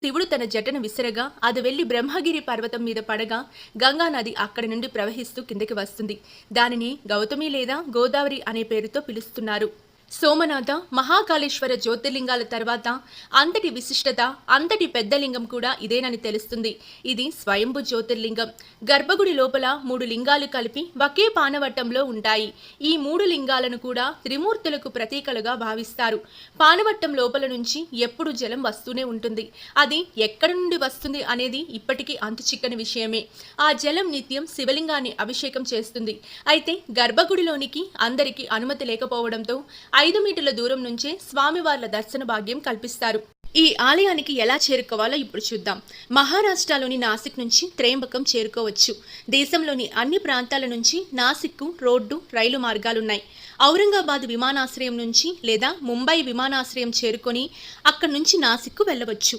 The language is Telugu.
శివుడు తన జటను విసరగా అది వెళ్లి బ్రహ్మగిరి పర్వతం మీద పడగా గంగానది అక్కడి నుండి ప్రవహిస్తూ కిందకి వస్తుంది. దానిని గౌతమి లేదా గోదావరి అనే పేరుతో పిలుస్తున్నారు. సోమనాథ, మహాకాళేశ్వర జ్యోతిర్లింగాల తర్వాత అంతటి విశిష్టత, అంతటి పెద్ద లింగం కూడా ఇదేనని తెలుస్తుంది. ఇది స్వయంభు జ్యోతిర్లింగం. గర్భగుడి లోపల 3 లింగాలు కలిపి ఒకే పానవట్టంలో ఉంటాయి. ఈ 3 లింగాలను కూడా త్రిమూర్తులకు ప్రతీకలుగా భావిస్తారు. పానవట్టం లోపల నుంచి ఎప్పుడు జలం వస్తూనే ఉంటుంది. అది ఎక్కడి నుండి వస్తుంది అనేది ఇప్పటికీ అంతుచిక్కని విషయమే. ఆ జలం నిత్యం శివలింగాన్ని అభిషేకం చేస్తుంది. అయితే గర్భగుడిలోనికి అందరికీ అనుమతి లేకపోవడంతో 5 మీటర్ల దూరం నుంచే స్వామివార్ల దర్శన భాగ్యం కల్పిస్తారు. ఈ ఆలయానికి ఎలా చేరుకోవాలో ఇప్పుడు చూద్దాం. మహారాష్ట్రలోని నాసిక్ నుంచి త్రయంబకం చేరుకోవచ్చు. దేశంలోని అన్ని ప్రాంతాల నుంచి నాసిక్కు రోడ్డు, రైలు మార్గాలున్నాయి. ఔరంగాబాద్ విమానాశ్రయం నుంచి లేదా ముంబై విమానాశ్రయం చేరుకొని అక్కడి నుంచి నాసిక్కు వెళ్ళవచ్చు.